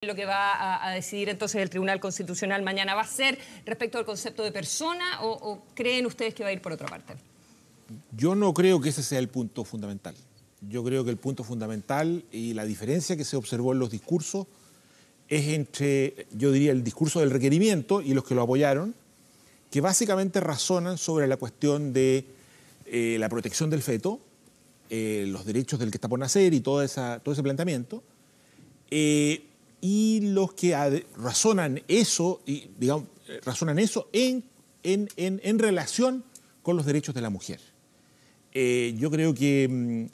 Lo que va a decidir entonces el Tribunal Constitucional mañana va a ser respecto al concepto de persona o creen ustedes que va a ir por otra parte? Yo no creo que ese sea el punto fundamental. Yo creo que el punto fundamental y la diferencia que se observó en los discursos es entre, yo diría, el discurso del requerimiento y los que lo apoyaron, que básicamente razonan sobre la cuestión de la protección del feto, los derechos del que está por nacer y todo ese planteamiento. Y los que razonan eso, en relación con los derechos de la mujer. Yo creo que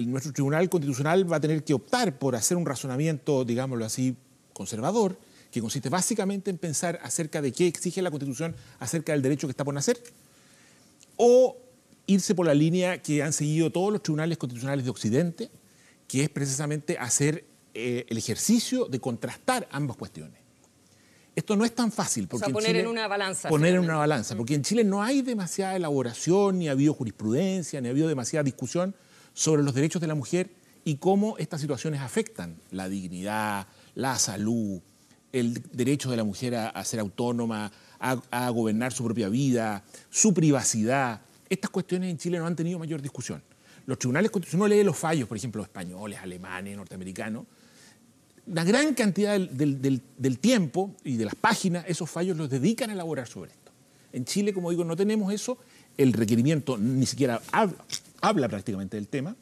nuestro Tribunal Constitucional va a tener que optar por hacer un razonamiento, digámoslo así, conservador, que consiste básicamente en pensar acerca de qué exige la Constitución acerca del derecho que está por nacer, o irse por la línea que han seguido todos los tribunales constitucionales de Occidente, que es precisamente hacer el ejercicio de contrastar ambas cuestiones. Esto no es tan fácil. Porque poner en una balanza. Poner en una balanza, porque en Chile no hay demasiada elaboración, ni ha habido jurisprudencia, ni ha habido demasiada discusión sobre los derechos de la mujer y cómo estas situaciones afectan la dignidad, la salud, el derecho de la mujer a ser autónoma, a gobernar su propia vida, su privacidad. Estas cuestiones en Chile no han tenido mayor discusión. Los tribunales constitucionales, uno lee los fallos, por ejemplo, españoles, alemanes, norteamericanos. La gran cantidad del tiempo y de las páginas, esos fallos los dedican a elaborar sobre esto. En Chile, como digo, no tenemos eso. El requerimiento ni siquiera habla prácticamente del tema.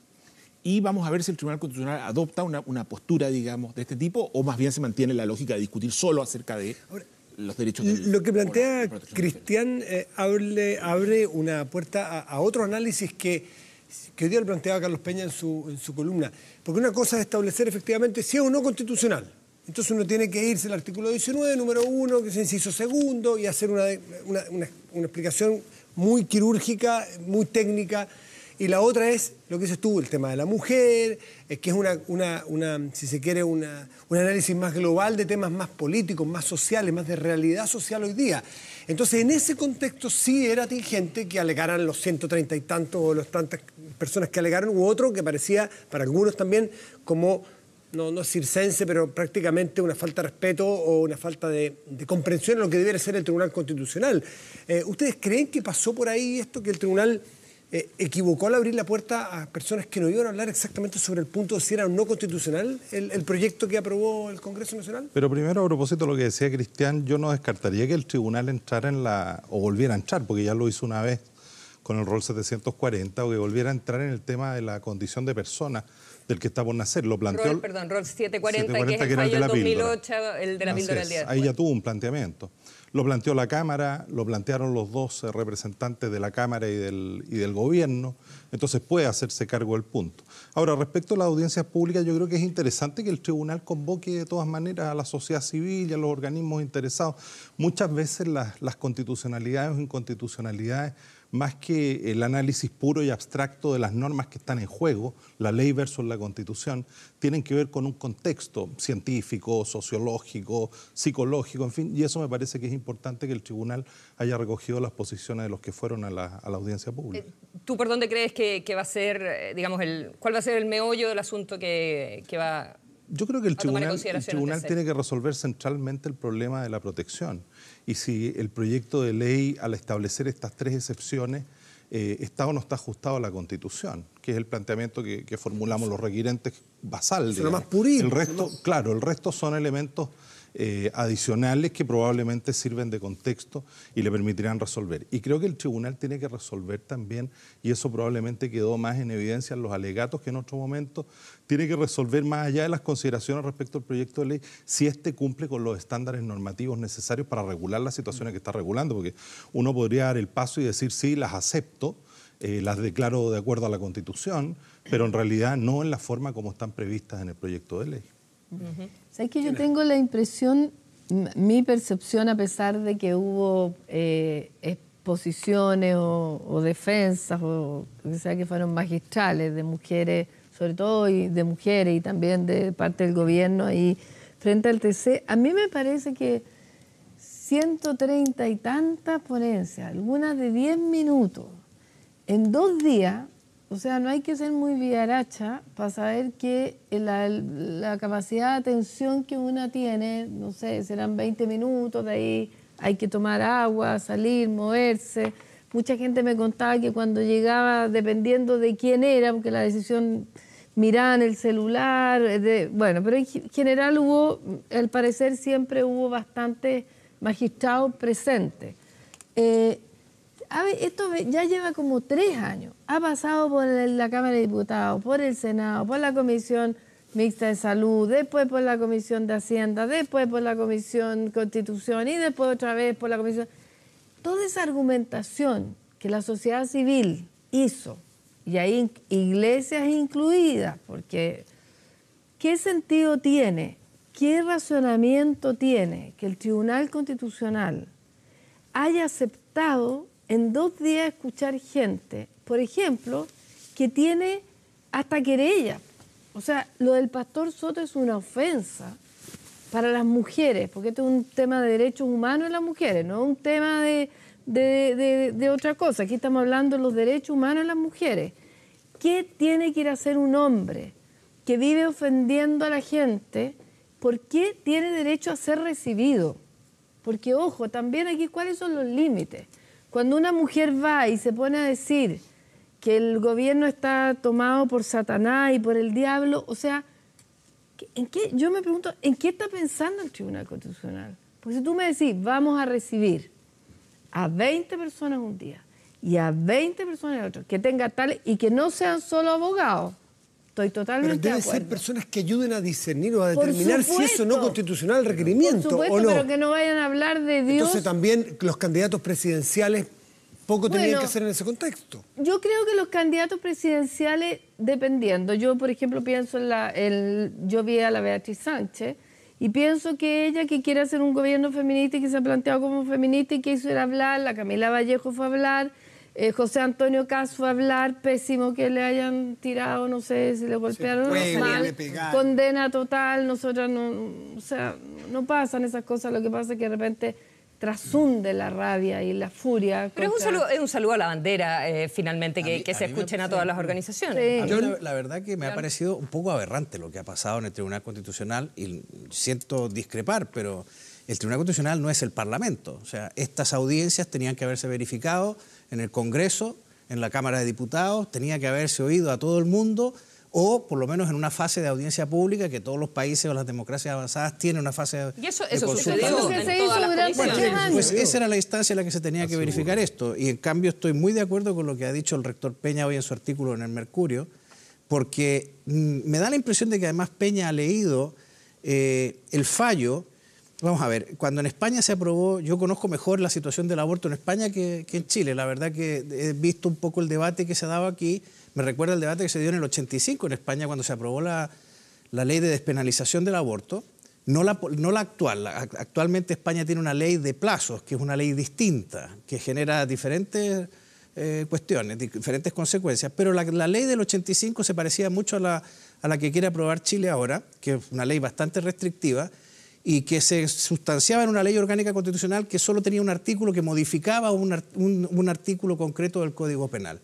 Y vamos a ver si el Tribunal Constitucional adopta una postura, digamos, de este tipo, o más bien se mantiene la lógica de discutir solo acerca de los derechos del... Lo que plantea Cristian abre una puerta a otro análisis que hoy día lo planteaba Carlos Peña en su columna. Porque una cosa es establecer efectivamente si es o no constitucional. Entonces uno tiene que irse al artículo 19, número 1, que es inciso segundo, y hacer una explicación muy quirúrgica, muy técnica. Y la otra es, lo que dices tú, el tema de la mujer, que es si se quiere, un análisis más global de temas más políticos, más sociales, más de realidad social hoy día. Entonces, en ese contexto sí era atingente que alegaran los 130 y tantos o las tantas personas que alegaron, u otro que parecía, para algunos también, como, no circense, pero prácticamente una falta de respeto o una falta de comprensión de lo que debiera ser el Tribunal Constitucional. ¿Ustedes creen que pasó por ahí esto, que el Tribunal equivocó al abrir la puerta a personas que no iban a hablar exactamente sobre el punto de si era o no constitucional el proyecto que aprobó el Congreso Nacional? Pero primero, a propósito de lo que decía Cristian, yo no descartaría que el tribunal entrara o volviera a entrar, porque ya lo hizo una vez con el rol 740, o que volviera a entrar en el tema de la condición de persona del que está por nacer. Lo planteó rol 740, que es el fallo del 2008, el de la píldora del día después. Ahí ya tuvo un planteamiento. Lo planteó la Cámara, lo plantearon los dos representantes de la Cámara y del Gobierno, entonces puede hacerse cargo del punto. Ahora, respecto a las audiencias públicas, yo creo que es interesante que el tribunal convoque de todas maneras a la sociedad civil y a los organismos interesados. Muchas veces las constitucionalidades o inconstitucionalidades, más que el análisis puro y abstracto de las normas que están en juego, la ley versus la Constitución, tienen que ver con un contexto científico, sociológico, psicológico, en fin, y eso me parece que es importante que el tribunal haya recogido las posiciones de los que fueron a la audiencia pública. ¿Tú por dónde crees que va a ser, digamos, cuál va a ser el meollo del asunto que va? Yo creo que el tribunal tiene que resolver centralmente el problema de la protección. Y si el proyecto de ley, al establecer estas tres excepciones, está o no está ajustado a la Constitución, que es el planteamiento que formulamos los requirentes basal. Eso es lo más purito. El resto son elementos adicionales que probablemente sirven de contexto y le permitirán resolver. Y creo que el tribunal tiene que resolver también, y eso probablemente quedó más en evidencia en los alegatos, que en otro momento tiene que resolver, más allá de las consideraciones respecto al proyecto de ley, si éste cumple con los estándares normativos necesarios para regular las situaciones que está regulando, porque uno podría dar el paso y decir, sí, las acepto, las declaro de acuerdo a la Constitución, pero en realidad no en la forma como están previstas en el proyecto de ley. ¿Sabes que yo tengo la impresión, mi percepción, a pesar de que hubo exposiciones o defensas, o sea, que fueron magistrales de mujeres, sobre todo y de mujeres y también de parte del gobierno ahí frente al TC, a mí me parece que 130 y tantas ponencias, algunas de 10 minutos, en 2 días, O sea, no hay que ser muy vivaracha para saber que la capacidad de atención que una tiene, no sé, serán 20 minutos, de ahí hay que tomar agua, salir, moverse. Mucha gente me contaba que cuando llegaba, dependiendo de quién era, porque la decisión miraban el celular, bueno, pero en general al parecer siempre hubo bastante magistrados presentes. A ver, esto ya lleva como 3 años. Ha pasado por la Cámara de Diputados, por el Senado, por la Comisión Mixta de Salud, después por la Comisión de Hacienda, después por la Comisión Constitución y después otra vez por la Comisión. Toda esa argumentación que la sociedad civil hizo, y hay iglesias incluidas, porque ¿qué sentido tiene, qué razonamiento tiene que el Tribunal Constitucional haya aceptado en 2 días escuchar gente, por ejemplo, que tiene hasta querella? O sea, lo del pastor Soto es una ofensa para las mujeres, porque esto es un tema de derechos humanos de las mujeres, no es un tema de otra cosa. Aquí estamos hablando de los derechos humanos de las mujeres. ¿Qué tiene que ir a hacer un hombre que vive ofendiendo a la gente? ¿Por qué tiene derecho a ser recibido? Porque, ojo, también aquí, ¿cuáles son los límites? Cuando una mujer va y se pone a decir que el gobierno está tomado por Satanás y por el diablo, o sea, yo me pregunto, ¿en qué está pensando el Tribunal Constitucional? Porque si tú me decís, vamos a recibir a 20 personas un día y a 20 personas el otro, que tenga tal y que no sean solo abogados, estoy totalmente pero de acuerdo. deben ser personas que ayuden a discernir o a determinar si eso no es constitucional el requerimiento, por supuesto, o no. Pero que no vayan a hablar de Dios. Entonces también los candidatos presidenciales poco tendrían que hacer en ese contexto. Yo creo que los candidatos presidenciales, dependiendo, yo por ejemplo pienso yo vi a la Beatriz Sánchez y pienso que ella que quiere hacer un gobierno feminista y que se ha planteado como feminista y que hizo ir a hablar, la Camila Vallejo fue a hablar, José Antonio Caz fue a hablar, pésimo que le hayan tirado, no sé si le golpearon mal, condena total, nosotras no, o sea, no pasan esas cosas, lo que pasa es que de repente trasunde la rabia y la furia. Pero es un saludo a la bandera, finalmente, que se escuchen a todas las organizaciones. Sí. A mí la verdad que me ha parecido un poco aberrante lo que ha pasado en el Tribunal Constitucional y siento discrepar, pero el Tribunal Constitucional no es el Parlamento. O sea, estas audiencias tenían que haberse verificado en el Congreso, en la Cámara de Diputados, tenía que haberse oído a todo el mundo, o por lo menos en una fase de audiencia pública que todos los países o las democracias avanzadas tienen una fase de y eso consulta. sucedió en todas las comisiones. Pues esa era la instancia en la que se tenía que verificar esto. Y en cambio estoy muy de acuerdo con lo que ha dicho el rector Peña hoy en su artículo en el Mercurio, porque me da la impresión de que además Peña ha leído el fallo. Vamos a ver, cuando en España se aprobó, yo conozco mejor la situación del aborto en España que en Chile. La verdad que he visto un poco el debate que se ha dado aquí. Me recuerda el debate que se dio en el 85 en España cuando se aprobó la ley de despenalización del aborto. No la actual. Actualmente España tiene una ley de plazos, que es una ley distinta, que genera diferentes cuestiones, diferentes consecuencias. Pero la ley del 85 se parecía mucho a la que quiere aprobar Chile ahora, que es una ley bastante restrictiva, y que se sustanciaba en una ley orgánica constitucional que solo tenía un artículo que modificaba un artículo concreto del Código Penal.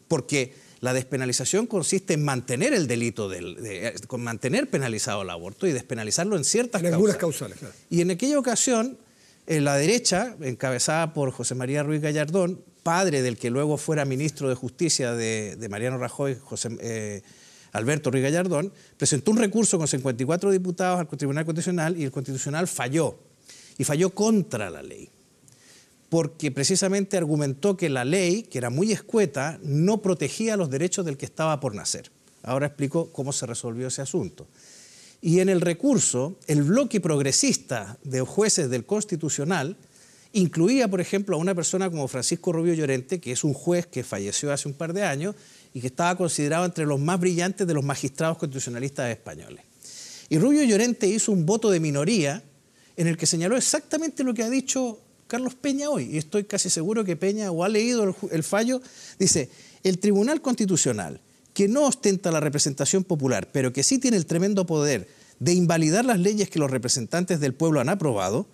Porque la despenalización consiste en mantener el delito, con mantener penalizado el aborto y despenalizarlo en ciertas causas. algunas causales, claro. Y en aquella ocasión, la derecha, encabezada por José María Ruiz Gallardón, padre del que luego fuera ministro de Justicia de Mariano Rajoy, Alberto Ruiz Gallardón, presentó un recurso con 54 diputados al Tribunal Constitucional y el Constitucional falló. Y falló contra la ley. Porque precisamente argumentó que la ley, que era muy escueta, no protegía los derechos del que estaba por nacer. Ahora explico cómo se resolvió ese asunto. Y en el recurso, el bloque progresista de jueces del Constitucional incluía, por ejemplo, a una persona como Francisco Rubio Llorente, que es un juez que falleció hace un par de años y que estaba considerado entre los más brillantes de los magistrados constitucionalistas españoles. Y Rubio Llorente hizo un voto de minoría en el que señaló exactamente lo que ha dicho Carlos Peña hoy, y estoy casi seguro que Peña o ha leído el fallo, dice, el Tribunal Constitucional, que no ostenta la representación popular, pero que sí tiene el tremendo poder de invalidar las leyes que los representantes del pueblo han aprobado,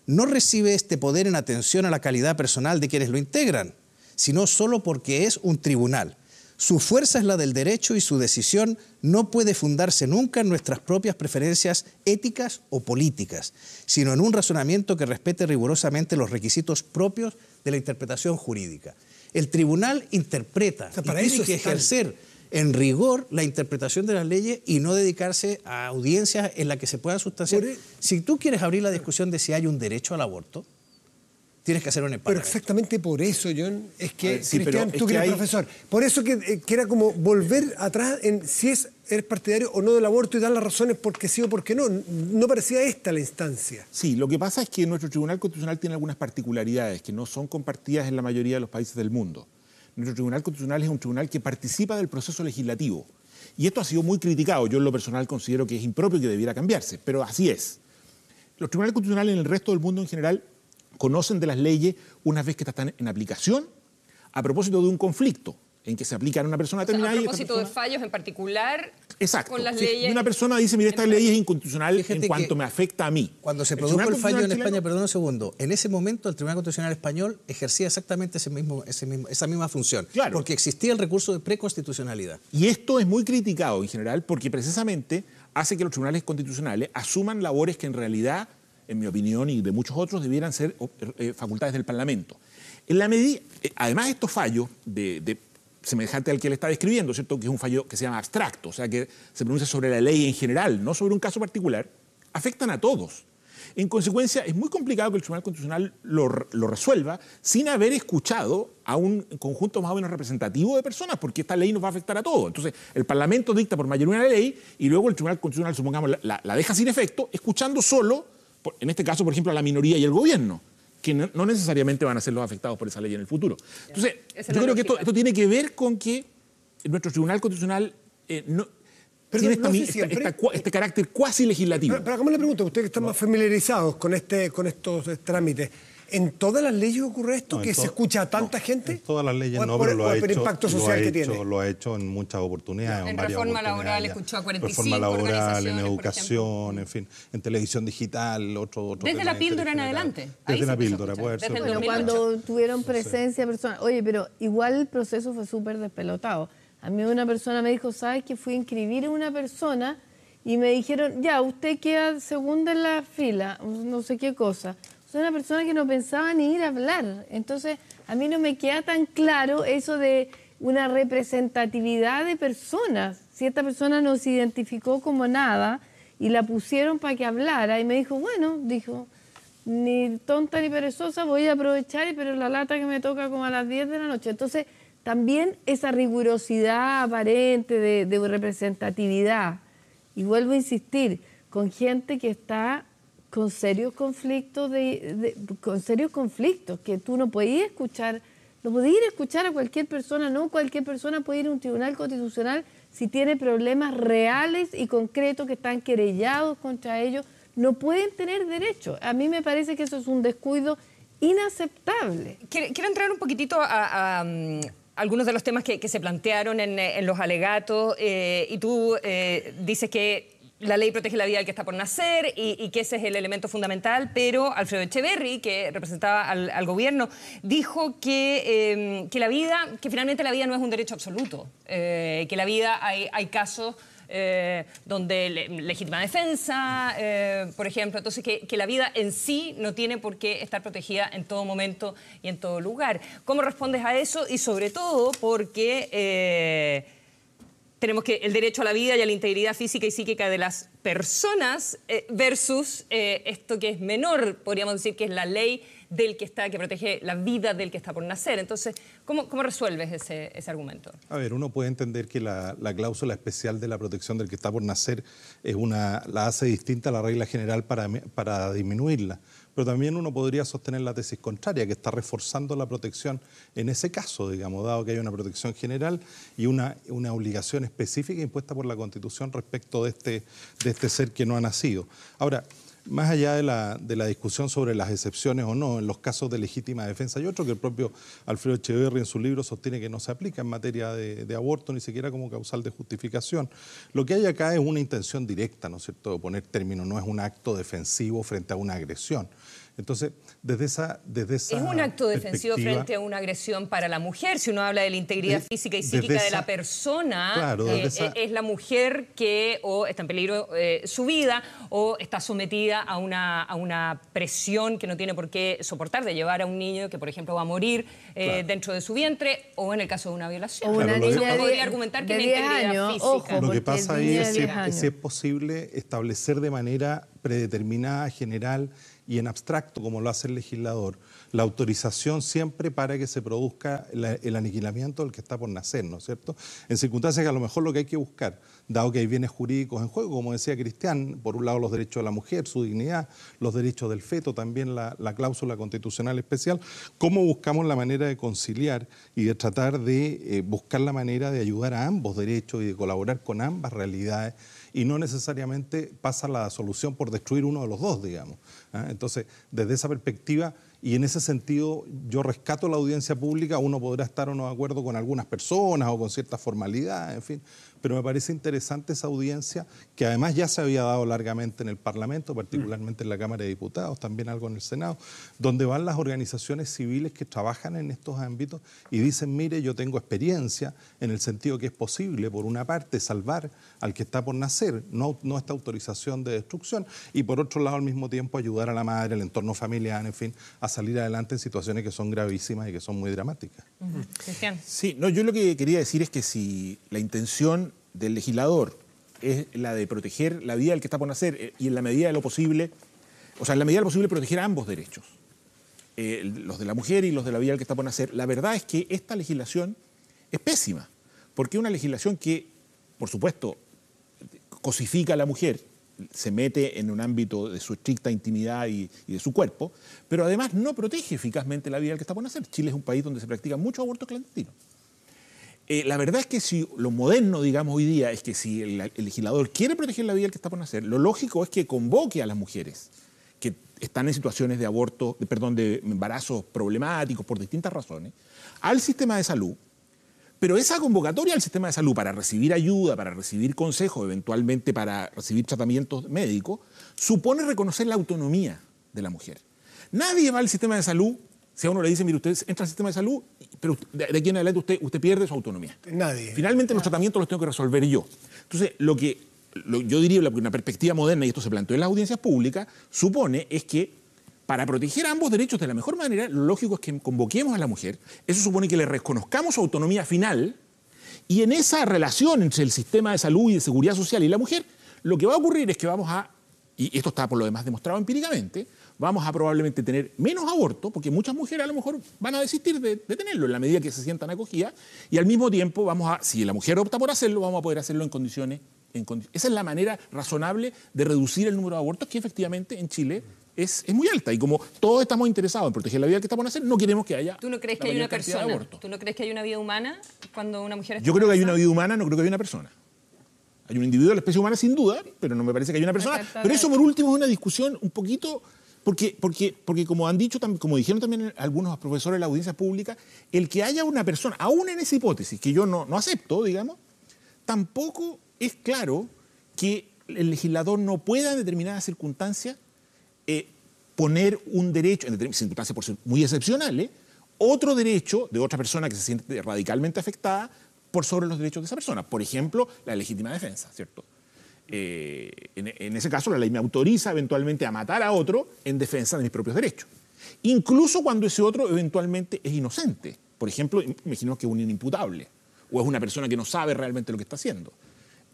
no recibe este poder en atención a la calidad personal de quienes lo integran, sino solo porque es un tribunal. Su fuerza es la del derecho y su decisión no puede fundarse nunca en nuestras propias preferencias éticas o políticas, sino en un razonamiento que respete rigurosamente los requisitos propios de la interpretación jurídica. El tribunal interpreta y tiene que ejercer en rigor la interpretación de las leyes y no dedicarse a audiencias en las que se puedan sustanciar. Si tú quieres abrir la discusión de si hay un derecho al aborto, tienes que hacer un empate. Pero exactamente por eso, John, es que, sí, Cristian, tú que eres profesor, por eso que era como volver atrás en si eres partidario o no del aborto y dar las razones por qué sí o por qué no. No parecía esta la instancia. Sí, lo que pasa es que nuestro Tribunal Constitucional tiene algunas particularidades que no son compartidas en la mayoría de los países del mundo. Nuestro Tribunal Constitucional es un tribunal que participa del proceso legislativo. Y esto ha sido muy criticado. Yo en lo personal considero que es impropio y que debiera cambiarse, pero así es. Los tribunales constitucionales en el resto del mundo en general conocen de las leyes una vez que están en aplicación a propósito de un conflicto en que se aplica a una persona determinada. A propósito de fallos en particular. Exacto. Con las leyes. Y una persona dice, mire, esta ley es inconstitucional en cuanto me afecta a mí. Cuando se produjo el fallo en España, perdón un segundo, en ese momento el Tribunal Constitucional Español ejercía exactamente esa misma función. Claro. Porque existía el recurso de preconstitucionalidad. Y esto es muy criticado en general porque precisamente hace que los tribunales constitucionales asuman labores que en realidad, en mi opinión y de muchos otros, debieran ser facultades del Parlamento. En la medida, además, estos fallos semejante al que él está describiendo, ¿cierto? Que es un fallo que se llama abstracto, o sea, que se pronuncia sobre la ley en general, no sobre un caso particular, afectan a todos. En consecuencia, es muy complicado que el Tribunal Constitucional lo resuelva sin haber escuchado a un conjunto más o menos representativo de personas, porque esta ley nos va a afectar a todos. Entonces, el Parlamento dicta por mayoría una ley y luego el Tribunal Constitucional, supongamos, la deja sin efecto, escuchando solo, en este caso, por ejemplo, a la minoría y el gobierno, que no necesariamente van a ser los afectados por esa ley en el futuro. Entonces, yo creo que esto tiene que ver con que nuestro Tribunal Constitucional tiene este carácter cuasi legislativo. Pero hagamos la pregunta, ustedes que están más familiarizados con estos trámites, ¿en todas las leyes ocurre esto, que se escucha a tanta gente? En todas las leyes no, pero lo ha hecho en muchas oportunidades. En reforma laboral escuchó a 45 reforma laboral, en organizaciones, educación, en fin, en televisión digital, otro Desde la píldora en adelante. Desde la píldora, puede ser. Bueno, cuando tuvieron presencia personal. Oye, pero igual el proceso fue súper despelotado. A mí una persona me dijo, ¿sabes que fui a inscribir a una persona? Y me dijeron, ya, usted queda segunda en la fila, no sé qué cosa. Soy una persona que no pensaba ni ir a hablar. Entonces, a mí no me queda tan claro eso de una representatividad de personas. Si esta persona no se identificó como nada y la pusieron para que hablara, y me dijo, bueno, dijo, ni tonta ni perezosa, voy a aprovechar, pero la lata que me toca como a las 10 de la noche. Entonces, también esa rigurosidad aparente de representatividad. Y vuelvo a insistir, con gente que está con serios conflictos, que tú no podías escuchar, no podías ir a escuchar a cualquier persona, no cualquier persona puede ir a un tribunal constitucional si tiene problemas reales y concretos que están querellados contra ellos, no pueden tener derecho. A mí me parece que eso es un descuido inaceptable. Quiero entrar un poquitito a algunos de los temas que se plantearon en los alegatos y tú dices que la ley protege la vida del que está por nacer y que ese es el elemento fundamental, pero Alfredo Echeverri, que representaba al gobierno, dijo que finalmente la vida no es un derecho absoluto, que la vida hay casos donde legítima defensa, por ejemplo, entonces que la vida en sí no tiene por qué estar protegida en todo momento y en todo lugar. ¿Cómo respondes a eso? Y sobre todo porque tenemos que el derecho a la vida y a la integridad física y psíquica de las personas versus esto que es menor, podríamos decir que es la ley del que protege la vida del que está por nacer. Entonces, ¿cómo resuelves ese argumento? A ver, uno puede entender que la cláusula especial de la protección del que está por nacer la hace distinta a la regla general para disminuirla. Pero también uno podría sostener la tesis contraria, que está reforzando la protección en ese caso, digamos, dado que hay una protección general y una obligación específica impuesta por la Constitución respecto de este ser que no ha nacido. Ahora, más allá de la discusión sobre las excepciones o no, en los casos de legítima defensa, hay otro que el propio Alfredo Echeverri en su libro sostiene que no se aplica en materia de aborto, ni siquiera como causal de justificación. Lo que hay acá es una intención directa, ¿no es cierto?, de poner término, no es un acto defensivo frente a una agresión. Entonces, desde esa es un acto defensivo frente a una agresión para la mujer. Si uno habla de la integridad física y psíquica de la persona, claro, es la mujer que o está en peligro su vida o está sometida a una presión que no tiene por qué soportar de llevar a un niño que, por ejemplo, va a morir dentro de su vientre o en el caso de una violación. O una niña podría argumentar que de la 10 integridad años, física. ojo, Lo que porque pasa es ahí niña de es 10 años. si es posible establecer de manera predeterminada, general y en abstracto, como lo hace el legislador, la autorización siempre para que se produzca el aniquilamiento del que está por nacer, ¿no es cierto? En circunstancias que a lo mejor lo que hay que buscar, dado que hay bienes jurídicos en juego, como decía Cristian, por un lado los derechos de la mujer, su dignidad, los derechos del feto, también la cláusula constitucional especial, ¿cómo buscamos la manera de conciliar y de tratar de buscar la manera de ayudar a ambos derechos y de colaborar con ambas realidades? Y no necesariamente pasa la solución por destruir uno de los dos, digamos. Entonces, desde esa perspectiva, y en ese sentido, yo rescato la audiencia pública. Uno podrá estar o no de acuerdo con algunas personas o con ciertas formalidades, en fin, pero me parece interesante esa audiencia, que además ya se había dado largamente en el Parlamento, particularmente en la Cámara de Diputados, también algo en el Senado, donde van las organizaciones civiles que trabajan en estos ámbitos y dicen, mire, yo tengo experiencia en el sentido que es posible, por una parte, salvar al que está por nacer, no esta autorización de destrucción, y por otro lado, al mismo tiempo, ayudar a la madre, el entorno familiar, en fin, a salir adelante en situaciones que son gravísimas y que son muy dramáticas. Cristian. Sí, no, yo lo que quería decir es que si la intención del legislador es la de proteger la vida del que está por nacer y en la medida de lo posible, o sea, en la medida de lo posible proteger ambos derechos, los de la mujer y los de la vida del que está por nacer, la verdad es que esta legislación es pésima, porque es una legislación que, por supuesto, cosifica a la mujer, se mete en un ámbito de su estricta intimidad y de su cuerpo, pero además no protege eficazmente la vida del que está por nacer. Chile es un país donde se practican muchos abortos clandestinos. La verdad es que si lo moderno, digamos, hoy día es que si el legislador quiere proteger la vida del que está por nacer, lo lógico es que convoque a las mujeres que están en situaciones de aborto, de embarazos problemáticos por distintas razones, al sistema de salud. Pero esa convocatoria al sistema de salud para recibir ayuda, para recibir consejo, eventualmente para recibir tratamientos médicos, supone reconocer la autonomía de la mujer. Nadie va al sistema de salud, si a uno le dice, mire, usted entra al sistema de salud, pero de aquí en adelante usted pierde su autonomía. Nadie. Finalmente los tratamientos los tengo que resolver yo. Entonces, yo diría que una perspectiva moderna, y esto se planteó en las audiencias públicas, supone es que para proteger ambos derechos de la mejor manera, lo lógico es que convoquemos a la mujer. Eso supone que le reconozcamos su autonomía final, y en esa relación entre el sistema de salud y de seguridad social y la mujer, lo que va a ocurrir es que vamos a, y esto está por lo demás demostrado empíricamente, vamos a probablemente tener menos abortos, porque muchas mujeres a lo mejor van a desistir de tenerlo en la medida que se sientan acogidas, y al mismo tiempo si la mujer opta por hacerlo, vamos a poder hacerlo en condiciones. Esa es la manera razonable de reducir el número de abortos, que efectivamente en Chile es muy alta. Y como todos estamos interesados en proteger la vida que está por nacer, no queremos que haya. ¿Tú no crees que hay una persona? ¿Tú no crees que hay una vida humana cuando una mujer está Yo creo que hay una vida humana, no creo que haya una persona. Hay un individuo de la especie humana sin duda, pero no me parece que haya una persona. Pero eso por último es una discusión un poquito, porque como han dicho, como dijeron también algunos profesores de la audiencia pública, el que haya una persona, aún en esa hipótesis, que yo no acepto, digamos, tampoco es claro que el legislador no pueda en determinadas circunstancias poner un derecho, en circunstancias por ser muy excepcionales, otro derecho de otra persona que se siente radicalmente afectada por sobre los derechos de esa persona. Por ejemplo, la legítima defensa, ¿cierto? En ese caso, la ley me autoriza eventualmente a matar a otro en defensa de mis propios derechos. Incluso cuando ese otro eventualmente es inocente. Por ejemplo, imaginemos que es un inimputable o es una persona que no sabe realmente lo que está haciendo.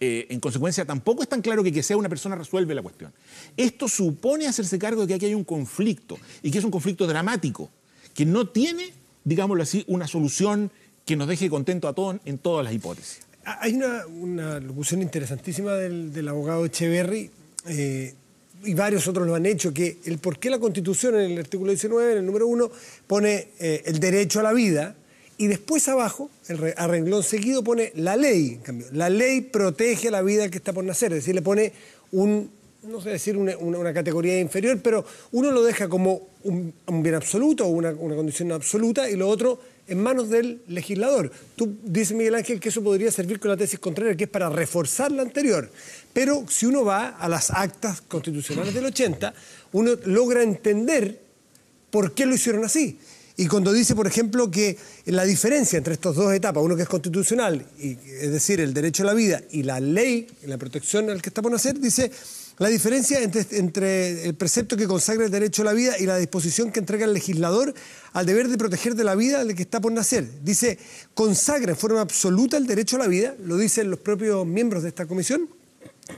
En consecuencia, tampoco es tan claro que sea una persona resuelve la cuestión. Esto supone hacerse cargo de que aquí hay un conflicto, y que es un conflicto dramático, que no tiene, digámoslo así, una solución que nos deje contento a todos en todas las hipótesis. Hay una locución interesantísima del abogado Echeverry, y varios otros lo han hecho, que el por qué la Constitución en el artículo 19, en el número 1, pone el derecho a la vida, y después abajo, a renglón seguido, pone la ley. En cambio, la ley protege la vida del que está por nacer. Es decir, le pone no sé decir una categoría inferior, pero uno lo deja como un bien absoluto o una condición absoluta, y lo otro en manos del legislador. Tú dices, Miguel Ángel, que eso podría servir con la tesis contraria, que es para reforzar la anterior. Pero si uno va a las actas constitucionales del 80, uno logra entender por qué lo hicieron así. Y cuando dice, por ejemplo, que la diferencia entre estas dos etapas, uno que es constitucional, es decir, el derecho a la vida, y la ley, la protección al que está por nacer, dice la diferencia entre el precepto que consagra el derecho a la vida y la disposición que entrega el legislador al deber de proteger de la vida al que está por nacer. Dice, consagra en forma absoluta el derecho a la vida, lo dicen los propios miembros de esta comisión,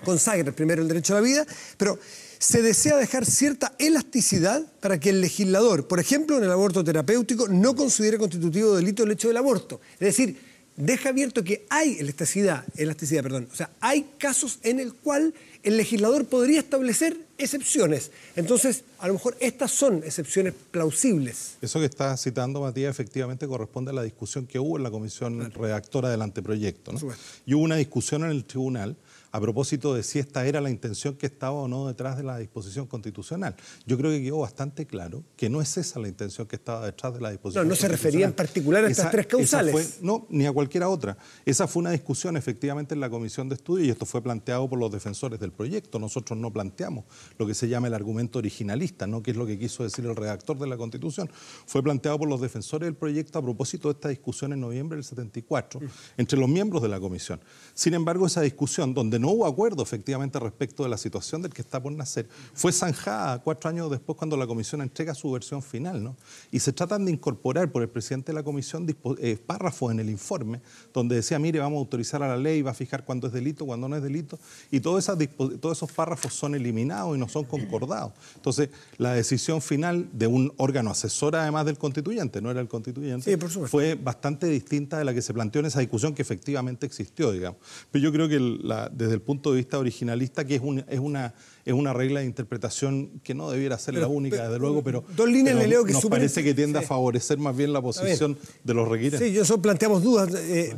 consagra primero el derecho a la vida, pero se desea dejar cierta elasticidad para que el legislador, por ejemplo, en el aborto terapéutico, no considere constitutivo de delito el hecho del aborto. Es decir, deja abierto que hay elasticidad, o sea, hay casos en el cual el legislador podría establecer excepciones. Entonces, a lo mejor estas son excepciones plausibles. Eso que está citando, Matías, efectivamente corresponde a la discusión que hubo en la comisión redactora del anteproyecto, ¿no? Y hubo una discusión en el tribunal a propósito de si esta era la intención que estaba o no detrás de la disposición constitucional. Yo creo que quedó bastante claro que no es esa la intención que estaba detrás de la disposición no se refería en particular a estas tres causales. No, ni a cualquiera otra. Esa fue una discusión efectivamente en la comisión de estudio y esto fue planteado por los defensores del proyecto. Nosotros no planteamos lo que se llama el argumento originalista, ¿no? Que es lo que quiso decir el redactor de la Constitución. Fue planteado por los defensores del proyecto a propósito de esta discusión en noviembre del 74 entre los miembros de la comisión. Sin embargo, esa discusión, donde no hubo acuerdo efectivamente respecto de la situación del que está por nacer, fue zanjada 4 años después cuando la comisión entrega su versión final, ¿no? Y se tratan de incorporar por el presidente de la comisión párrafos en el informe donde decía, mire, vamos a autorizar a la ley, va a fijar cuándo es delito, cuándo no es delito, y todos esos párrafos son eliminados y no son concordados. Entonces, la decisión final de un órgano asesor, además del constituyente, no era el constituyente, sí, fue bastante distinta de la que se planteó en esa discusión que efectivamente existió, digamos. Pero yo creo que desde el punto de vista originalista, que es una regla de interpretación que no debiera ser la única, desde luego, pero, dos líneas le leo que nos parece que tiende a favorecer más bien la posición de los requirentes. Sí, nosotros planteamos dudas,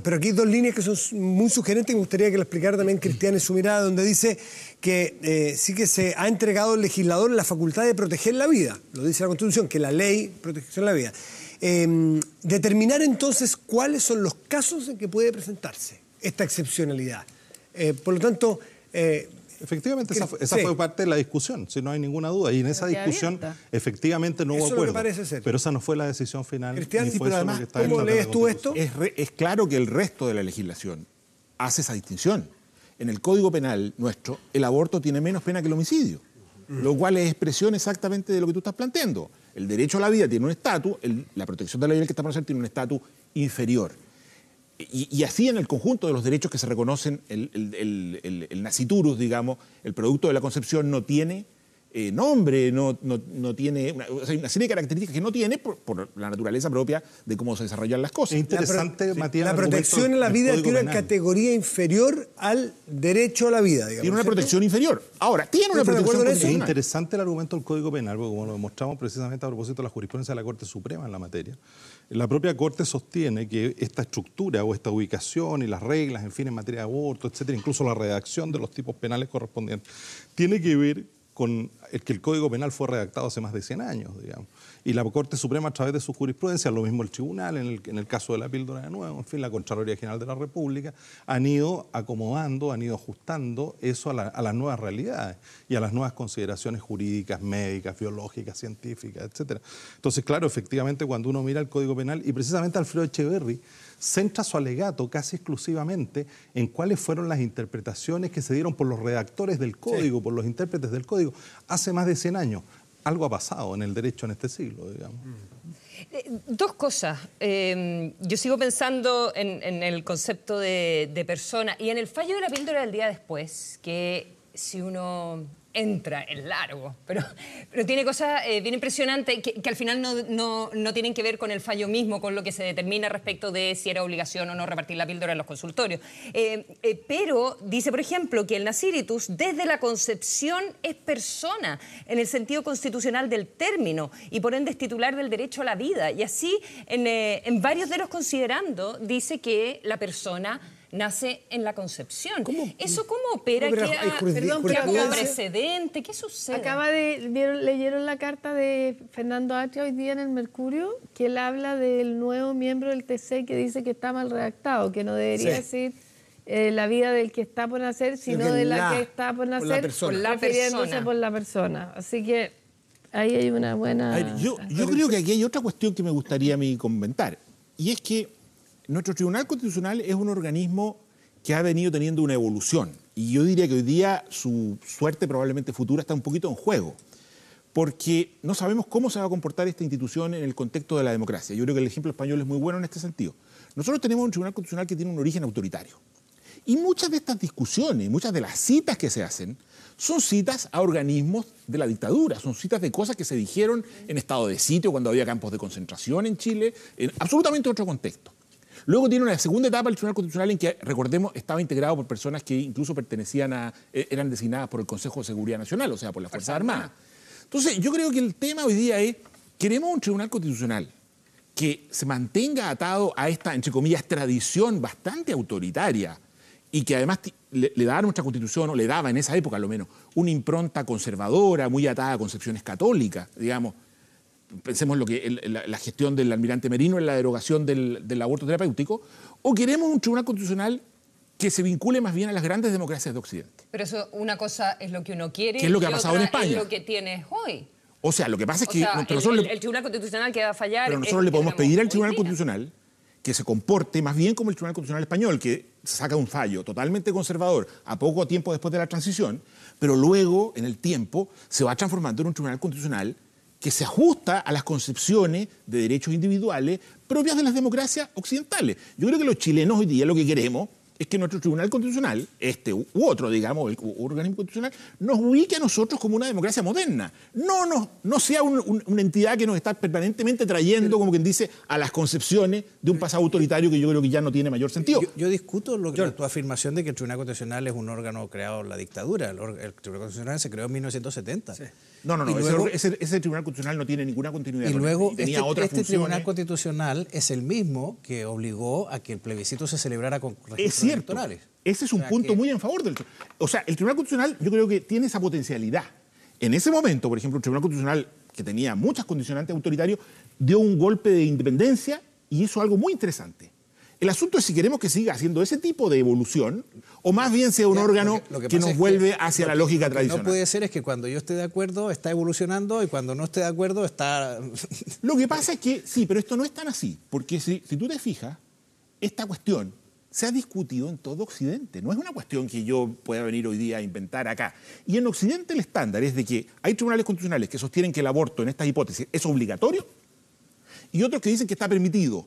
pero aquí hay dos líneas que son muy sugerentes y me gustaría que lo explicara también Cristian en su mirada, donde dice que sí que se ha entregado al legislador la facultad de proteger la vida, lo dice la Constitución, que la ley protección de la vida. Determinar entonces cuáles son los casos en que puede presentarse esta excepcionalidad. Por lo tanto... efectivamente, esa fue parte de la discusión, si no hay ninguna duda. Y en esa discusión, efectivamente, no hubo acuerdo. Pero esa no fue la decisión final. Cristian, ni fue pero además, ¿cómo lees tú esto? Es claro que el resto de la legislación hace esa distinción. En el Código Penal nuestro, el aborto tiene menos pena que el homicidio, lo cual es expresión exactamente de lo que tú estás planteando. El derecho a la vida tiene un estatus, la protección de la vida del que está por nacer tiene un estatus inferior. Y así en el conjunto de los derechos que se reconocen, el nasciturus, digamos, el producto de la concepción no tiene nombre, no tiene una serie de características que no tiene por la naturaleza propia de cómo se desarrollan las cosas. Es interesante, Matías. La protección a la vida tiene una categoría inferior al derecho a la vida, digamos. Tiene una protección inferior. Ahora, tiene una protección inferior. Es interesante el argumento del Código Penal, porque como lo demostramos precisamente a propósito de la jurisprudencia de la Corte Suprema en la materia, la propia Corte sostiene que esta estructura o esta ubicación y las reglas, en fin, en materia de aborto, etcétera, incluso la redacción de los tipos penales correspondientes, tiene que ver con el que el Código Penal fue redactado hace más de 100 años, digamos. Y la Corte Suprema, a través de su jurisprudencia, lo mismo el Tribunal, en el caso de la píldora de nuevo, en fin, la Contraloría General de la República, han ido acomodando, han ido ajustando eso a las nuevas realidades y a las nuevas consideraciones jurídicas, médicas, biológicas, científicas, etcétera. Entonces, claro, efectivamente, cuando uno mira el Código Penal, y precisamente Alfredo Echeverri centra su alegato casi exclusivamente en cuáles fueron las interpretaciones que se dieron por los redactores del Código, por los intérpretes del Código, hace más de 100 años. Algo ha pasado en el derecho en este siglo, digamos. Dos cosas. Yo sigo pensando en el concepto de persona y en el fallo de la píldora del día después, que si uno entra en largo, pero tiene cosas bien impresionantes que al final no tienen que ver con el fallo mismo, con lo que se determina respecto de si era obligación o no repartir la píldora en los consultorios. Pero dice, por ejemplo, que el nascitus desde la concepción es persona en el sentido constitucional del término y por ende es titular del derecho a la vida. Y así, en varios de los considerando, dice que la persona nace en la concepción. ¿Eso cómo opera? ¿Qué hago precedente? ¿Qué sucede? ¿Leyeron la carta de Fernando Atria hoy día en el Mercurio? Que él habla del nuevo miembro del TC que dice que está mal redactado, que no debería decir la vida del que está por nacer, sino de la que está por nacer, refiriéndose por la persona. Así que ahí hay una buena... A ver, yo creo que aquí hay otra cuestión que me gustaría a mí comentar, y es que nuestro Tribunal Constitucional es un organismo que ha venido teniendo una evolución, y yo diría que hoy día su suerte probablemente futura está un poquito en juego, porque no sabemos cómo se va a comportar esta institución en el contexto de la democracia. Yo creo que el ejemplo español es muy bueno en este sentido. Nosotros tenemos un Tribunal Constitucional que tiene un origen autoritario, y muchas de estas discusiones, muchas de las citas que se hacen, son citas a organismos de la dictadura, son citas de cosas que se dijeron en estado de sitio, cuando había campos de concentración en Chile, en absolutamente otro contexto. Luego tiene una segunda etapa el Tribunal Constitucional en que, recordemos, estaba integrado por personas que incluso eran designadas por el Consejo de Seguridad Nacional, o sea, por las Fuerzas Armadas. Entonces, yo creo que el tema hoy día es, queremos un Tribunal Constitucional que se mantenga atado a esta, entre comillas, tradición bastante autoritaria, y que además le da a nuestra Constitución, o le daba en esa época, al menos, una impronta conservadora, muy atada a concepciones católicas, digamos. Pensemos lo que la gestión del almirante Merino en la derogación del aborto terapéutico, o queremos un Tribunal Constitucional que se vincule más bien a las grandes democracias de Occidente. Pero eso, una cosa es lo que uno quiere, ¿Qué es lo que ha y pasado en otra España? es lo que tienes hoy. O sea, lo que pasa es que... O sea, nosotros el Tribunal Constitucional que va a fallar... pero es nosotros el le que podemos tenemos pedir al hoy Tribunal día. Constitucional que se comporte más bien como el Tribunal Constitucional español, que saca un fallo totalmente conservador a poco tiempo después de la transición, pero luego, en el tiempo, se va transformando en un Tribunal Constitucional que se ajusta a las concepciones de derechos individuales propias de las democracias occidentales. Yo creo que los chilenos hoy día lo que queremos es que nuestro Tribunal Constitucional, este u otro, digamos, el organismo constitucional, nos ubique a nosotros como una democracia moderna. No sea una entidad que nos está permanentemente trayendo, como quien dice, a las concepciones de un pasado autoritario que yo creo que ya no tiene mayor sentido. Yo discuto tu afirmación de que el Tribunal Constitucional es un órgano creado en la dictadura. El Tribunal Constitucional se creó en 1970. Sí. No. Luego, ese Tribunal Constitucional no tiene ninguna continuidad. Y luego este Tribunal Constitucional es el mismo que obligó a que el plebiscito se celebrara con registros electorales. Ese es un punto muy en favor del... O sea, el Tribunal Constitucional yo creo que tiene esa potencialidad. En ese momento, por ejemplo, el Tribunal Constitucional, que tenía muchas condicionantes autoritarios, dio un golpe de independencia y hizo algo muy interesante. El asunto es si queremos que siga haciendo ese tipo de evolución o más bien sea un órgano que nos vuelve hacia la lógica tradicional. Lo que no puede ser es que cuando yo esté de acuerdo está evolucionando y cuando no esté de acuerdo está... Lo que pasa es que, sí, pero esto no es tan así, porque si tú te fijas, esta cuestión se ha discutido en todo Occidente. No es una cuestión que yo pueda venir hoy día a inventar acá. Y en Occidente el estándar es de que hay tribunales constitucionales que sostienen que el aborto en estas hipótesis es obligatorio y otros que dicen que está permitido.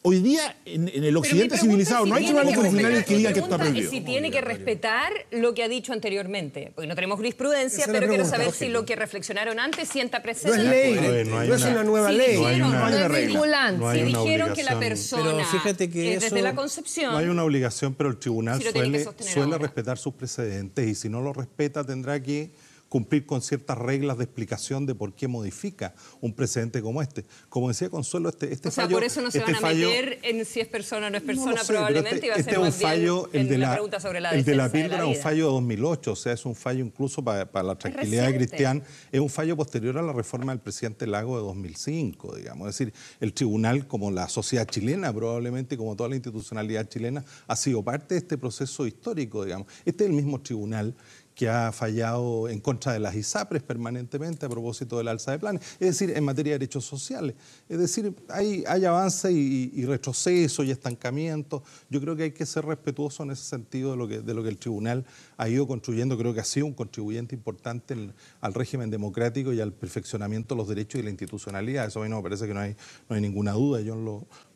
Hoy día, en el occidente civilizado, no hay tribunales constitucionales que digan que esto está prohibido. Si tiene que respetar lo que ha dicho anteriormente, porque no tenemos jurisprudencia, pero quiero saber si lo que reflexionaron antes sienta precedente. No es ley, no es una nueva ley. No hay una regla. No hay Si una dijeron que la obligación. persona, Pero fíjate que desde eso- la concepción... No hay una obligación, pero el tribunal Sí lo tiene que sostener suele ahora. respetar sus precedentes y si no lo respeta tendrá que cumplir con ciertas reglas de explicación de por qué modifica un precedente como este. Como decía Consuelo, este O sea, fallo... por eso no se van a fallo- meter en si es persona o no es persona, No lo sé, probablemente, pero y va a este ser es un más fallo, bien el de la la, pregunta sobre la el de la defensa de píldora la es un vida. fallo de 2008, o sea, es un fallo incluso para la tranquilidad reciente. cristiana, es un fallo posterior a la reforma del presidente Lago de 2005, digamos. Es decir, el tribunal, como la sociedad chilena probablemente, como toda la institucionalidad chilena, ha sido parte de este proceso histórico, digamos. Este es el mismo tribunal que ha fallado en contra de las ISAPRES permanentemente a propósito del alza de planes, es decir, en materia de derechos sociales. Es decir, hay avance y retroceso y estancamiento. Yo creo que hay que ser respetuoso en ese sentido de lo que el tribunal ha ido construyendo. Creo que ha sido un contribuyente importante al régimen democrático y al perfeccionamiento de los derechos y la institucionalidad. Eso a mí no me parece que no hay ninguna duda, yo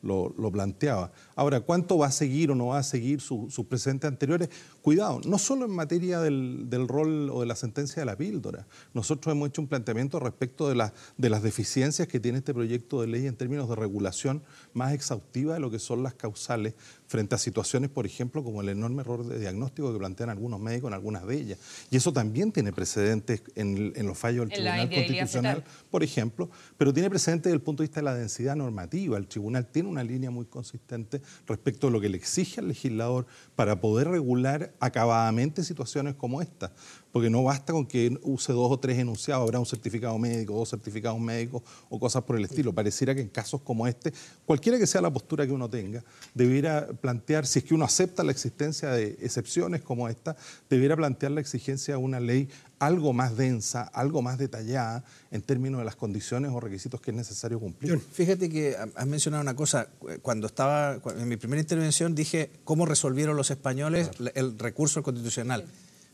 lo planteaba. Ahora, ¿cuánto va a seguir o no va a seguir sus precedentes anteriores? Cuidado, no solo en materia del rol o de la sentencia de la píldora. Nosotros hemos hecho un planteamiento respecto de las deficiencias que tiene este proyecto de ley en términos de regulación más exhaustiva de lo que son las causales frente a situaciones, por ejemplo, como el enorme error de diagnóstico que plantean algunos médicos en algunas de ellas. Y eso también tiene precedentes en los fallos del En la Tribunal inviabilidad Constitucional, fetal. por ejemplo, pero tiene precedentes desde el punto de vista de la densidad normativa. El tribunal tiene una línea muy consistente respecto a lo que le exige al legislador para poder regular acabadamente situaciones como esta. porque no basta con que use 2 o 3 enunciados, habrá un certificado médico, 2 certificados médicos o cosas por el estilo. Pareciera que en casos como este, cualquiera que sea la postura que uno tenga, debiera plantear, si es que uno acepta la existencia de excepciones como esta, debiera plantear la exigencia de una ley algo más densa, algo más detallada en términos de las condiciones o requisitos que es necesario cumplir. Fíjate que has mencionado una cosa. Cuando estaba en mi primera intervención dije cómo resolvieron los españoles el recurso constitucional.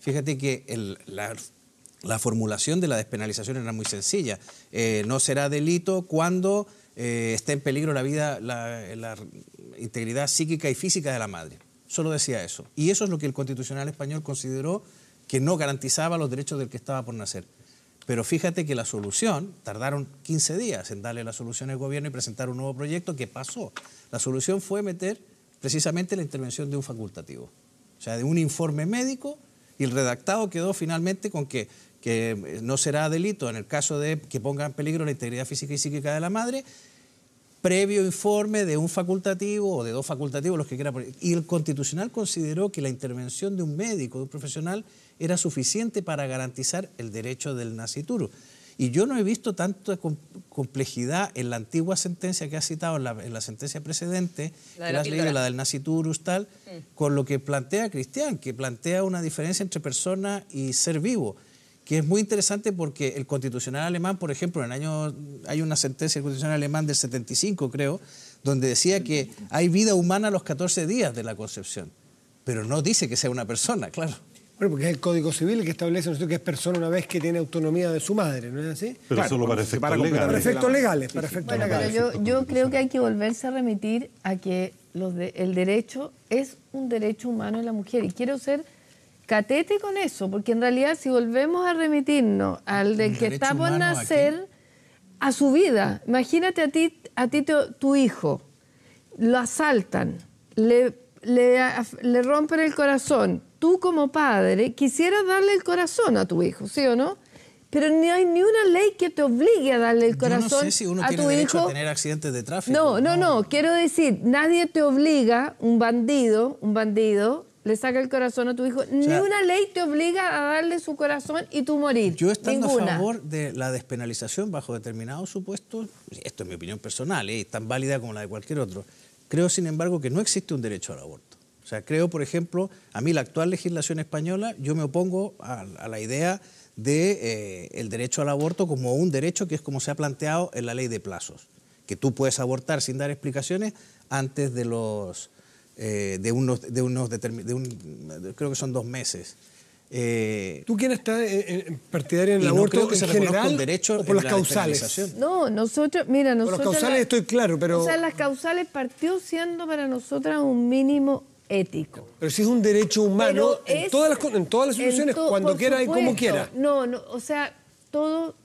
Fíjate que la formulación de la despenalización era muy sencilla. No será delito cuando esté en peligro la vida, la integridad psíquica y física de la madre. Solo decía eso. Y eso es lo que el Constitucional español consideró que no garantizaba los derechos del que estaba por nacer. Pero fíjate que la solución, tardaron 15 días en darle la solución al gobierno y presentar un nuevo proyecto que pasó. La solución fue meter precisamente la intervención de un facultativo, o sea, de un informe médico, y el redactado quedó finalmente con que no será delito en el caso de que ponga en peligro la integridad física y psíquica de la madre, previo informe de un facultativo o de 2 facultativos, los que quiera. Y el Constitucional consideró que la intervención de un médico, de un profesional, era suficiente para garantizar el derecho del nascituro. Y yo no he visto tanta complejidad en la antigua sentencia que has citado, en la sentencia precedente, que has leído, la del nasciturus, tal, con lo que plantea Cristian, que plantea una diferencia entre persona y ser vivo, que es muy interesante porque el Constitucional alemán, por ejemplo, hay una sentencia del Constitucional alemán del 75, creo, donde decía que hay vida humana a los 14 días de la concepción, pero no dice que sea una persona, claro. Bueno, porque es el Código Civil el que establece que es persona una vez que tiene autonomía de su madre, ¿no es así? Pero claro, solo para efectos legales. Para efectos legales, para efectos Bueno, legales. pero yo creo que hay que volverse a remitir a que el derecho es un derecho humano de la mujer. Y quiero ser catete con eso, porque en realidad si volvemos a remitirnos al del que está por nacer, a su vida. Imagínate a ti tu hijo, lo asaltan, le rompen el corazón. Tú como padre quisieras darle el corazón a tu hijo, ¿sí o no? Pero no hay ni una ley que te obligue a darle el corazón a tu hijo. Yo no sé si uno tiene derecho a tener accidentes de tráfico. No. Quiero decir, nadie te obliga, un bandido le saca el corazón a tu hijo. Ni una ley te obliga a darle su corazón y tú morir. Yo estando Ninguna. a favor de la despenalización bajo determinados supuestos, esto es mi opinión personal, tan válida como la de cualquier otro, creo sin embargo que no existe un derecho al aborto. O sea, creo, por ejemplo, a mí la actual legislación española, yo me opongo a la idea de el derecho al aborto como un derecho que es como se ha planteado en la ley de plazos, que tú puedes abortar sin dar explicaciones antes de los creo que son 2 meses. ¿Tú quién estás partidario en el aborto creo que en se general derecho o por en las la causales? despenalización? No, nosotros... Por las causales estoy claro, pero... O sea, las causales partió siendo para nosotras un mínimo ético. Pero si es un derecho humano, en todas las situaciones, cuando quiera y como quiera. No, o sea, todos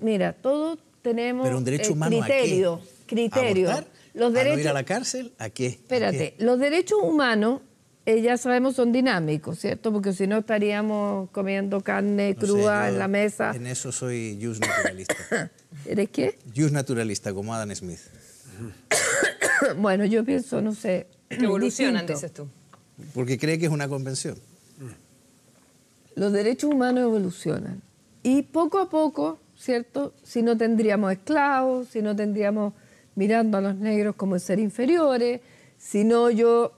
tenemos Pero un derecho humano criterio. ¿a qué? ¿A abortar? Los derechos, ¿A no ir a la cárcel? ¿A qué? Espérate, los derechos humanos, ya sabemos, son dinámicos, ¿cierto? Porque si no estaríamos comiendo carne cruda en la mesa. En eso soy jus naturalista. ¿Eres qué? Jus naturalista, como Adam Smith. Bueno, yo pienso, no sé. Que evolucionan, distinto. dices tú. Porque cree que es una convención. Los derechos humanos evolucionan. Y poco a poco, ¿cierto? Si no tendríamos esclavos, si no tendríamos mirando a los negros como ser inferiores, si no no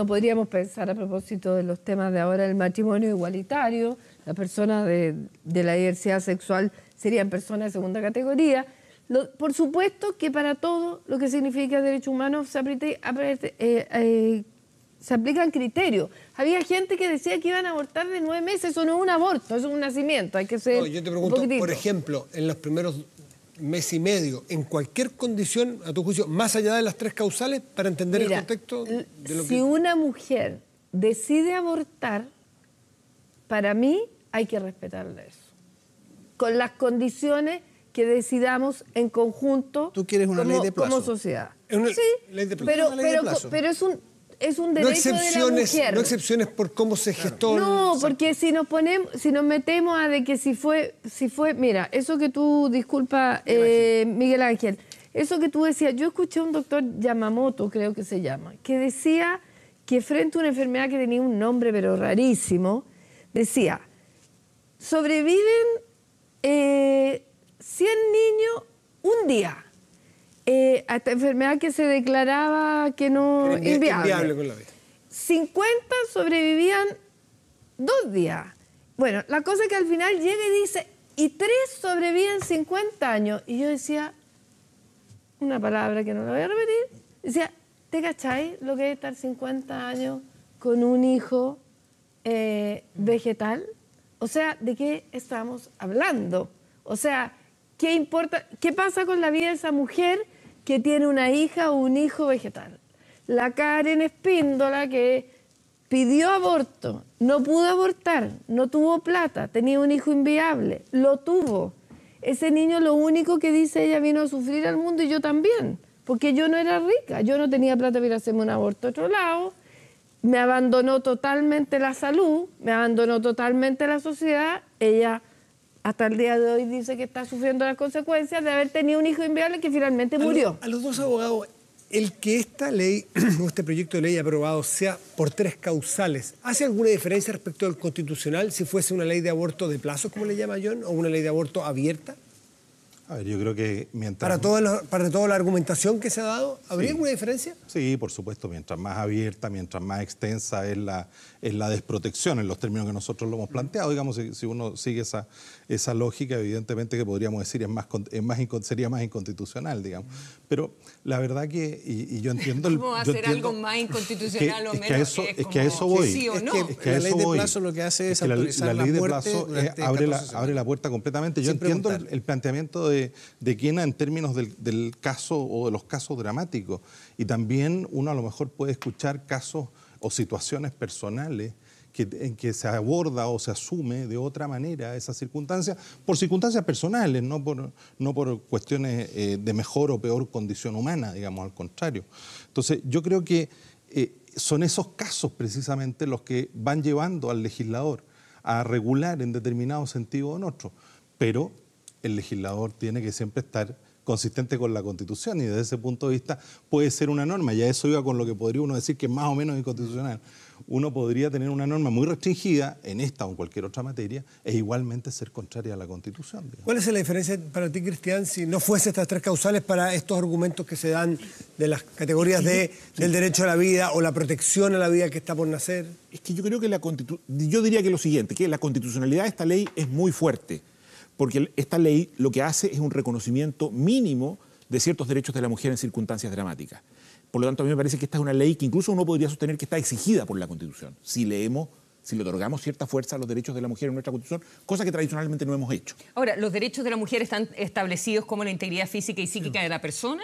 podríamos pensar a propósito de los temas de ahora del matrimonio igualitario, las personas de la diversidad sexual serían personas de segunda categoría. Por supuesto que para todo lo que significa derechos humanos se aplican criterios. Había gente que decía que iban a abortar de 9 meses, eso no es un aborto, eso es un nacimiento, hay que ser yo te pregunto, por ejemplo, en los primeros mes y medio, en cualquier condición, a tu juicio, más allá de las 3 causales, para entender el contexto de lo que... Si una mujer decide abortar, para mí hay que respetarle eso. Con las condiciones que decidamos en conjunto. ¿Tú quieres una ley de plazo? Como sociedad. Es una sí, ley de plazo. pero es un derecho de la mujer. No excepciones por cómo se gestó. No, porque si nos metemos a de que si fue, mira, eso que tú, disculpa, Miguel Ángel, eso que tú decías, yo escuché a un doctor Yamamoto, creo que se llama, que decía que frente a una enfermedad que tenía un nombre pero rarísimo, decía, sobreviven 100 niños un día a esta enfermedad que se declaraba que no inviable. Con la vida. 50 sobrevivían 2 días. Bueno, la cosa es que al final llega y dice, y 3 sobreviven 50 años. Y yo decía, una palabra que no la voy a repetir, decía, ¿te cacháis lo que es estar 50 años con un hijo vegetal? O sea, ¿de qué estamos hablando? O sea, ¿qué importa? ¿Qué pasa con la vida de esa mujer que tiene una hija o un hijo vegetal? La Karen Espíndola, que pidió aborto, no pudo abortar, no tuvo plata, tenía un hijo inviable, lo tuvo. Ese niño lo único que dice, ella vino a sufrir al mundo y yo también, porque yo no era rica, yo no tenía plata para ir a hacerme un aborto a otro lado, me abandonó totalmente la salud, me abandonó totalmente la sociedad, ella hasta el día de hoy dice que está sufriendo las consecuencias de haber tenido un hijo inviable que finalmente murió. A los dos abogados, el que esta ley, o este proyecto de ley aprobado sea por 3 causales, ¿hace alguna diferencia respecto al constitucional si fuese una ley de aborto de plazos, como le llama John, o una ley de aborto abierta? A ver, yo creo que mientras... Para toda la argumentación que se ha dado, ¿habría alguna diferencia? Sí, por supuesto, mientras más abierta, mientras más extensa es la desprotección en los términos que nosotros lo hemos planteado. Digamos, si uno sigue esa lógica, evidentemente que podríamos decir sería más inconstitucional, digamos. Pero la verdad que, y yo entiendo... ¿Cómo hacer algo más inconstitucional o menos? Es que a eso voy. Sí o no. Es que la ley de plazo lo que hace es autorizar la ley de muerte plazo durante abre la puerta completamente. Yo entiendo el planteamiento de Kena en términos del caso o de los casos dramáticos. Y también uno a lo mejor puede escuchar casos o situaciones personales en que se aborda o se asume de otra manera esas circunstancias, por circunstancias personales, no por cuestiones de mejor o peor condición humana, digamos, al contrario. Entonces, yo creo que son esos casos precisamente los que van llevando al legislador a regular en determinado sentido o en otro. Pero el legislador tiene que siempre estar consistente con la Constitución y desde ese punto de vista puede ser una norma, ya eso iba con lo que podría uno decir que es más o menos inconstitucional. Uno podría tener una norma muy restringida en esta o en cualquier otra materia e igualmente ser contraria a la Constitución. Digamos. ¿Cuál es la diferencia para ti, Cristian, si no fuese estas 3 causales para estos argumentos que se dan de las categorías del derecho a la vida o la protección a la vida que está por nacer? Es que yo creo que yo diría que lo siguiente, que la constitucionalidad de esta ley es muy fuerte, porque esta ley lo que hace es un reconocimiento mínimo de ciertos derechos de la mujer en circunstancias dramáticas. Por lo tanto, a mí me parece que esta es una ley que incluso uno podría sostener que está exigida por la Constitución, si le otorgamos cierta fuerza a los derechos de la mujer en nuestra Constitución, cosa que tradicionalmente no hemos hecho. Ahora, ¿los derechos de la mujer están establecidos como la integridad física y psíquica de la persona?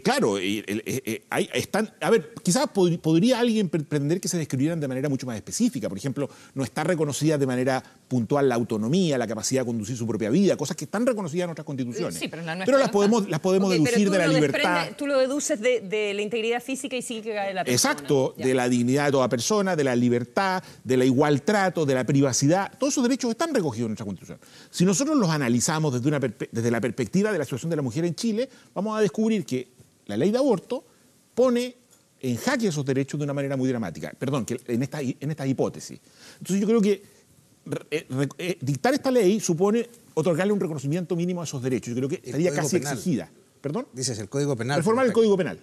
Claro, ahí están. A ver, quizás podría alguien pretender que se describieran de manera mucho más específica. Por ejemplo, no está reconocida de manera puntual la autonomía, la capacidad de conducir su propia vida, cosas que están reconocidas en nuestras constituciones. Sí, pero las podemos deducir de la libertad. Tú lo deduces de la integridad física y psíquica de la persona. Exacto, de la dignidad de toda persona, de la libertad, de la igual trato, de la privacidad. Todos esos derechos están recogidos en nuestra Constitución. Si nosotros los analizamos desde la perspectiva de la situación de la mujer en Chile, vamos a descubrir que la ley de aborto pone en jaque esos derechos de una manera muy dramática. Perdón, que en esta hipótesis. Entonces yo creo que dictar esta ley supone otorgarle un reconocimiento mínimo a esos derechos. Yo creo que estaría casi exigida. ¿Perdón? Dices el Código Penal. Reformar el Código Penal.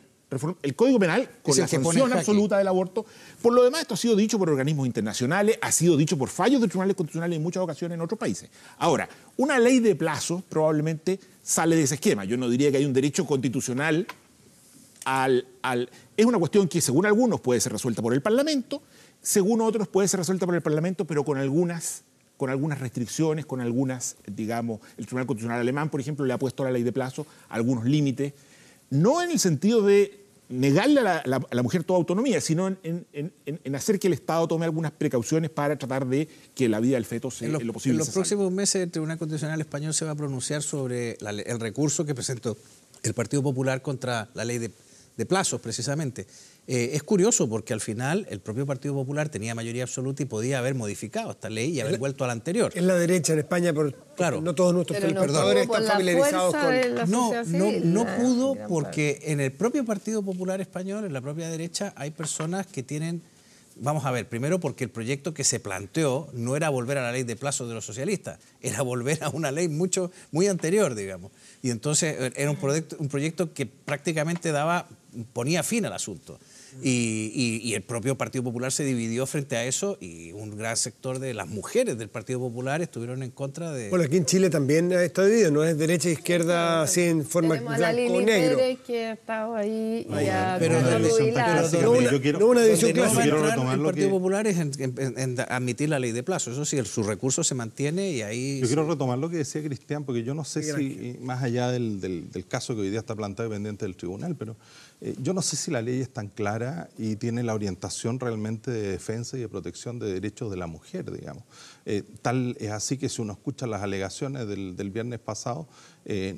El Código Penal con la sanción absoluta del aborto. Por lo demás, esto ha sido dicho por organismos internacionales, ha sido dicho por fallos de tribunales constitucionales en muchas ocasiones en otros países. Ahora, una ley de plazos probablemente sale de ese esquema. Yo no diría que hay un derecho constitucional es una cuestión que según algunos puede ser resuelta por el Parlamento, según otros puede ser resuelta por el Parlamento, pero con algunas restricciones, con algunas, digamos, el Tribunal Constitucional alemán, por ejemplo, le ha puesto a la ley de plazo algunos límites, no en el sentido de negarle a la mujer toda autonomía, sino en hacer que el Estado tome algunas precauciones para tratar de que la vida del feto en lo posible. En los próximos meses el Tribunal Constitucional español se va a pronunciar sobre el recurso que presentó el Partido Popular contra la ley de plazos, precisamente. Es curioso porque al final el propio Partido Popular tenía mayoría absoluta y podía haber modificado esta ley y haber vuelto a la anterior. Es la derecha en España, claro. No todos nuestros telespectadores están familiarizados con... No pudo porque en el propio Partido Popular español, en la propia derecha, hay personas que tienen Vamos a ver, primero porque el proyecto que se planteó no era volver a la ley de plazos de los socialistas, era volver a una ley muy anterior, digamos. Y entonces era un proyecto que prácticamente ponía fin al asunto. Y el propio Partido Popular se dividió frente a eso y un gran sector de las mujeres del Partido Popular estuvieron en contra de... Bueno, aquí en Chile también está dividido, no es derecha e izquierda así en forma Tenemos a la blanco o Lili negro. Pérez, que ha estado ahí y a pero Carlos no, Rubilar. No una división Donde no va a clásica. quiero entrar retomar el lo Partido que- Popular es en admitir la ley de plazo. Eso sí, su recurso se mantiene y ahí... Yo quiero retomar lo que decía Cristian, porque yo no sé si, más allá del caso que hoy día está planteado pendiente del tribunal, pero yo no sé si la ley es tan clara y tiene la orientación realmente de defensa y de protección de derechos de la mujer, digamos. Tal es así que si uno escucha las alegaciones del viernes pasado,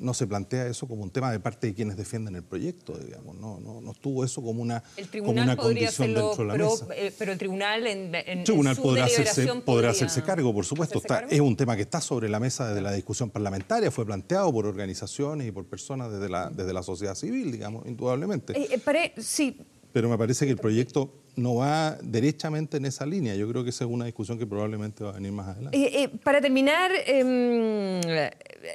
no se plantea eso como un tema de parte de quienes defienden el proyecto, digamos. No estuvo eso como una, El como tribunal una podría condición hacerlo, dentro de la mesa. pero el tribunal en Tribunal su podrá deliberación hacerse cargo, por supuesto. hacerse cargo. Es un tema que está sobre la mesa de la discusión parlamentaria, fue planteado por organizaciones y por personas desde la sociedad civil, digamos, indudablemente. Sí, Pero me parece que el proyecto no va derechamente en esa línea. Yo creo que esa es una discusión que probablemente va a venir más adelante. para terminar,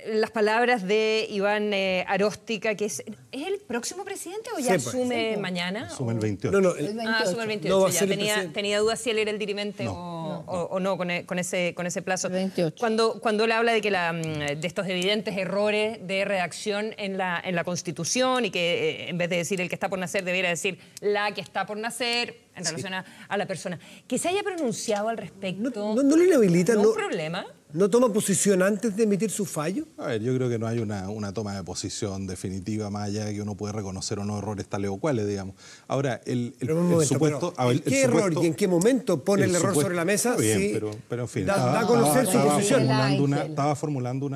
las palabras de Iván Aróstica, que es el próximo presidente o ya Sí, pues. asume mañana? Asume el o- 28. No, El 28. asume el 28. No va a ya. ser el presidente. Tenía dudas si él era el dirimente o no con ese plazo. El 28. Cuando él habla de que de estos evidentes errores de redacción en la Constitución y que en vez de decir el que está por nacer debiera decir la que está por nacer en relación a la persona. Que se haya pronunciado al respecto. No le inhabilita, ¿No no, un problema? no toma posición antes de emitir su fallo. A ver, yo creo que no hay una toma de posición definitiva más allá de que uno puede reconocer o no errores tales o cuales, digamos. Ahora, Pero un momento, supuesto... pero, ¿en qué error y en qué momento pone el error sobre la mesa? Está bien, Sí, pero en fin. da a conocer su posición. Estaba formulando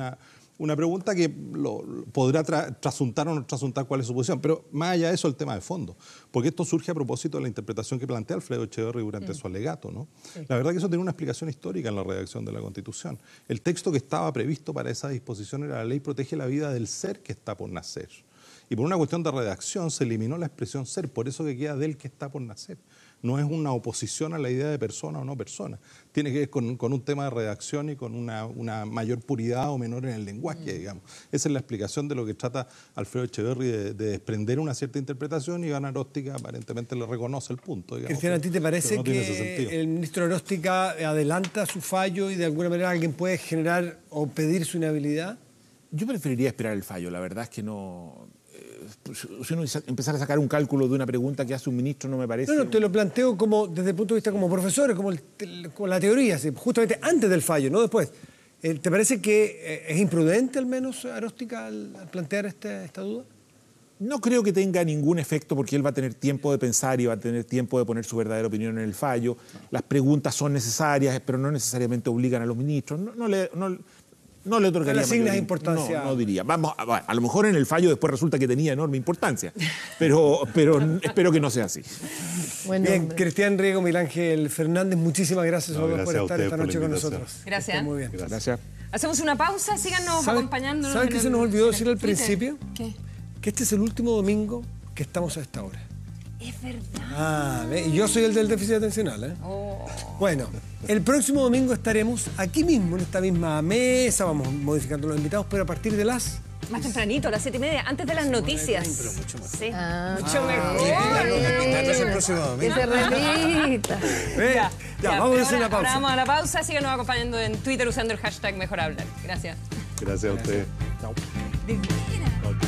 una pregunta que podrá trasuntar o no trasuntar cuál es su posición, pero más allá de eso el tema de fondo, porque esto surge a propósito de la interpretación que plantea Alfredo Echeverri durante su alegato, ¿no? La verdad que eso tiene una explicación histórica en la redacción de la Constitución. El texto que estaba previsto para esa disposición era: la ley protege la vida del ser que está por nacer. Y por una cuestión de redacción se eliminó la expresión ser, por eso que queda del que está por nacer. No es una oposición a la idea de persona o no persona. Tiene que ver con un tema de redacción y con una mayor puridad o menor en el lenguaje, digamos. Esa es la explicación de lo que trata Alfredo Echeverri de desprender una cierta interpretación, y Iván Aróstica aparentemente le reconoce el punto, digamos. Cristian, ¿a ti te parece pero no tiene ese que sentido. el ministro Aróstica adelanta su fallo y de alguna manera alguien puede generar o pedir su inhabilidad? Yo preferiría esperar el fallo. La verdad es que no... Si uno empezar a sacar un cálculo de una pregunta que hace un ministro, no me parece... No, te lo planteo como desde el punto de vista como profesor, como la teoría, sí, justamente antes del fallo, no después. ¿Te parece que es imprudente al menos Aróstica al plantear esta duda? No creo que tenga ningún efecto, porque él va a tener tiempo de pensar y va a tener tiempo de poner su verdadera opinión en el fallo. Las preguntas son necesarias, pero no necesariamente obligan a los ministros. No le otorgaría... No le asignas mayor- importancia. No diría. Vamos, a lo mejor en el fallo después resulta que tenía enorme importancia, pero espero que no sea así. Buen Bien, hombre. Cristian Riego, Miguel Ángel Fernández, muchísimas gracias, No, por gracias a estar ustedes esta por la noche con invitación. nosotros. Gracias. Estén muy bien. Gracias. Hacemos una pausa, síganos acompañándonos. ¿Sabes en qué se el- nos olvidó en decir el al Twitter. principio? ¿Qué? Que este es el último domingo que estamos a esta hora. Es verdad. Ah, ¿ve? Y yo soy el del déficit atencional, ¿eh? Bueno, el próximo domingo estaremos aquí mismo, en esta misma mesa, vamos modificando los invitados, pero a partir de las... Más tempranito, a las 7:30, antes de las noticias. pero mucho más. Sí, Ah, mucho mejor. Invitarlos el próximo que domingo. se repita. Ya, vamos a hacer ahora- una pausa. ahora vamos a la pausa, síganos acompañando en Twitter usando el hashtag Mejor Hablar. Gracias. Gracias a ustedes. De veras.